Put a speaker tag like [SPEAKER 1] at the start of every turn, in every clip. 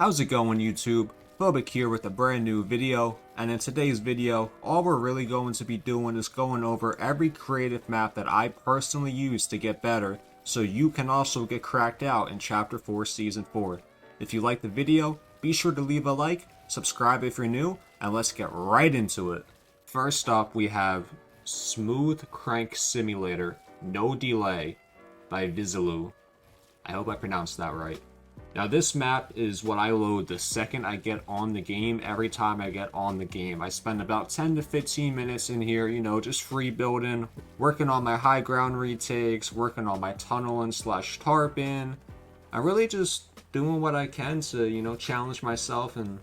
[SPEAKER 1] How's it going, YouTube? Phobic here with a brand new video, and in today's video, all we're really going to be doing is going over every creative map that I personally use to get better, so you can also get cracked out in Chapter 4 Season 4. If you like the video, be sure to leave a like, subscribe if you're new, and let's get right into it. First up, we have Smooth Crank Simulator, No Delay by Vizelu. I hope I pronounced that right. Now this map is what I load the second I get on the game. Every time I get on the game, I spend about 10 to 15 minutes in here, just free building, working on my high ground retakes, working on my tunneling / tarping. I'm really just doing what I can to, challenge myself and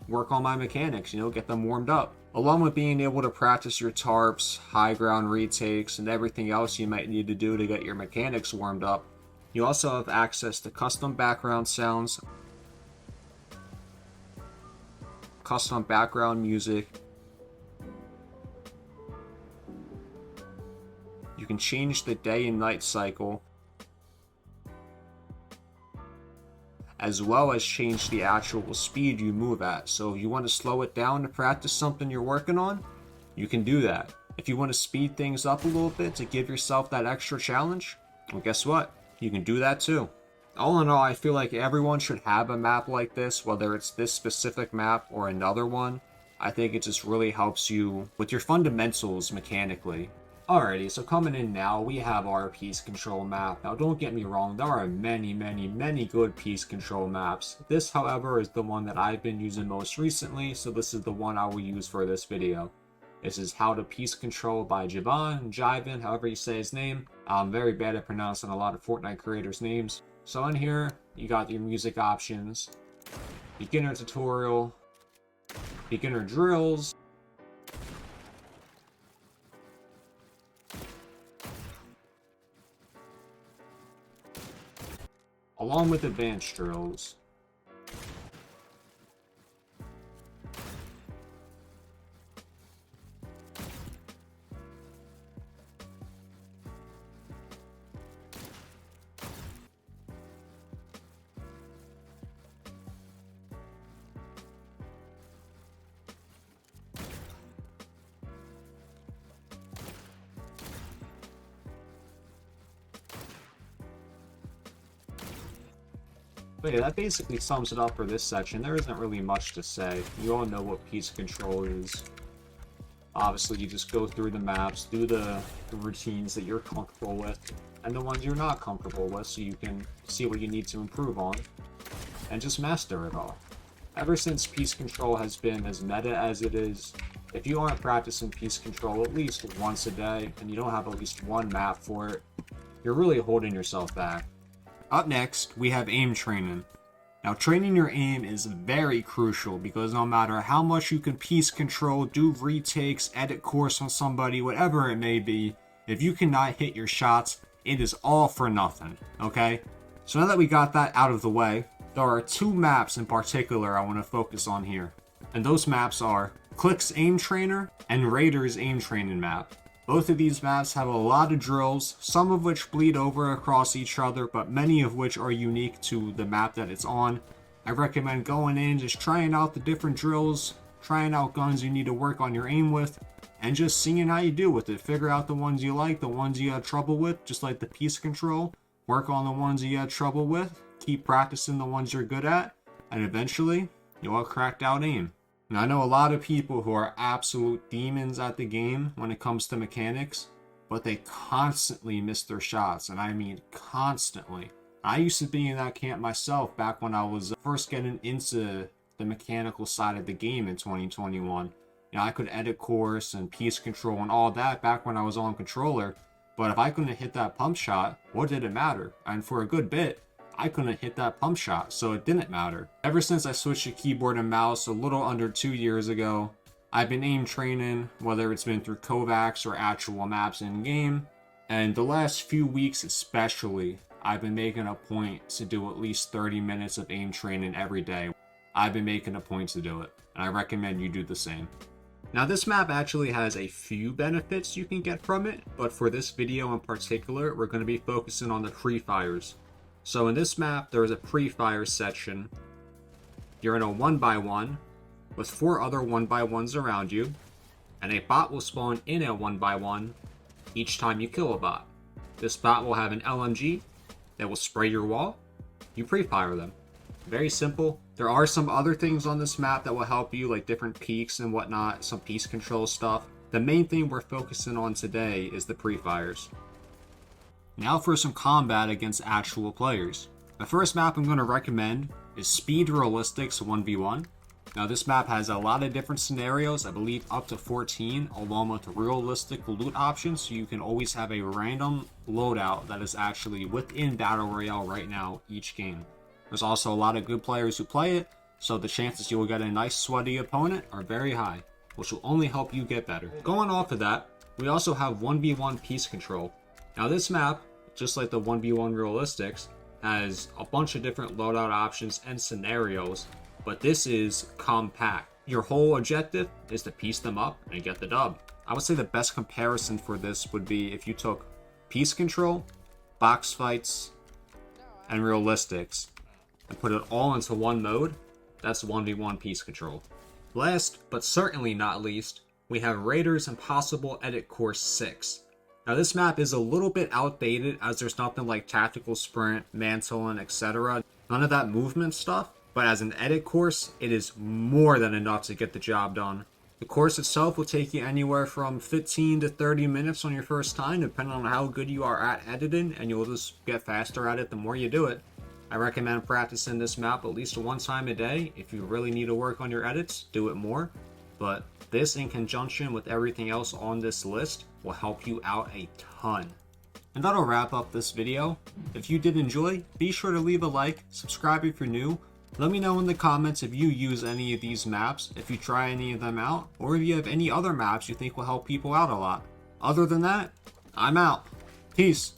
[SPEAKER 1] work on my mechanics, get them warmed up. Along with being able to practice your tarps, high ground retakes, and everything else you might need to do to get your mechanics warmed up, you also have access to custom background sounds, custom background music. You can change the day and night cycle, as well as change the actual speed you move at. So if you want to slow it down to practice something you're working on, you can do that. If you want to speed things up a little bit to give yourself that extra challenge, well, guess what? You can do that too. All in all, I feel like everyone should have a map like this, whether it's this specific map or another one. I think it just really helps you with your fundamentals mechanically. Alrighty, so coming in now, we have our piece control map. Now don't get me wrong, there are many good piece control maps. This, however, is the one that I've been using most recently, so this is the one I will use for this video. This is How to Piece Control by Jivan, however you say his name. I'm very bad at pronouncing a lot of Fortnite creators' names. So in here, you got your music options, beginner tutorial, beginner drills, along with advanced drills. But yeah, that basically sums it up for this section. There isn't really much to say. You all know what piece control is. Obviously, you just go through the maps, do the routines that you're comfortable with, and the ones you're not comfortable with, so you can see what you need to improve on, and just master it all. Ever since piece control has been as meta as it is, if you aren't practicing piece control at least once a day, and you don't have at least one map for it, you're really holding yourself back. Up next, we have aim training. Now, training your aim is very crucial because no matter how much you can piece control, do retakes, edit course on somebody, whatever it may be, if you cannot hit your shots, it is all for nothing, okay? So now that we got that out of the way, there are two maps in particular I want to focus on here. And those maps are Clix Aim Trainer and Raiders Aim Training map. Both of these maps have a lot of drills, some of which bleed over across each other, but many of which are unique to the map that it's on. I recommend going in, just trying out the different drills, trying out guns you need to work on your aim with, and just seeing how you do with it. Figure out the ones you like, the ones you had trouble with, just like the piece control. Work on the ones you had trouble with, keep practicing the ones you're good at, and eventually, you'll have cracked out aim. Now, I know a lot of people who are absolute demons at the game when it comes to mechanics, but they constantly miss their shots, and I mean constantly. I used to be in that camp myself back when I was first getting into the mechanical side of the game in 2021. I could edit course and piece control and all that back when I was on controller, but if I couldn't hit that pump shot, what did it matter? And for a good bit, I couldn't hit that pump shot, so it didn't matter. Ever since I switched to keyboard and mouse a little under 2 years ago, I've been aim training, whether it's been through Kovacs or actual maps in-game, and the last few weeks especially, I've been making a point to do at least 30 minutes of aim training every day. I've been making a point to do it, and I recommend you do the same. Now this map actually has a few benefits you can get from it, but for this video in particular, we're going to be focusing on the pre-fires. So in this map, there is a pre-fire section, you're in a 1x1 with 4 other 1x1s around you, and a bot will spawn in a 1x1 each time you kill a bot. This bot will have an LMG that will spray your wall. You pre-fire them. Very simple. There are some other things on this map that will help you, like different peaks and whatnot, some piece control stuff. The main thing we're focusing on today is the pre-fires. Now for some combat against actual players. The first map I'm going to recommend is Speed Realistics 1v1. Now this map has a lot of different scenarios, I believe up to 14, along with realistic loot options, so you can always have a random loadout that is actually within Battle Royale right now each game. There's also a lot of good players who play it, so the chances you will get a nice sweaty opponent are very high, which will only help you get better. Going off of that, we also have 1v1 piece control. Now this map, just like the 1v1 Realistics, has a bunch of different loadout options and scenarios, but this is compact. Your whole objective is to piece them up and get the dub. I would say the best comparison for this would be if you took piece control, box fights, and Realistics, and put it all into one mode. That's 1v1 piece control. Last, but certainly not least, we have Raiders Impossible Edit Course 6. Now this map is a little bit outdated as there's nothing like tactical sprint, mantling, etc. None of that movement stuff, but as an edit course, it is more than enough to get the job done. The course itself will take you anywhere from 15 to 30 minutes on your first time, depending on how good you are at editing, and you'll just get faster at it the more you do it. I recommend practicing this map at least one time a day. If you really need to work on your edits, do it more. But this, in conjunction with everything else on this list, will help you out a ton. And that'll wrap up this video. If you did enjoy, be sure to leave a like, subscribe if you're new. Let me know in the comments if you use any of these maps, if you try any of them out, or if you have any other maps you think will help people out a lot. Other than that, I'm out. Peace.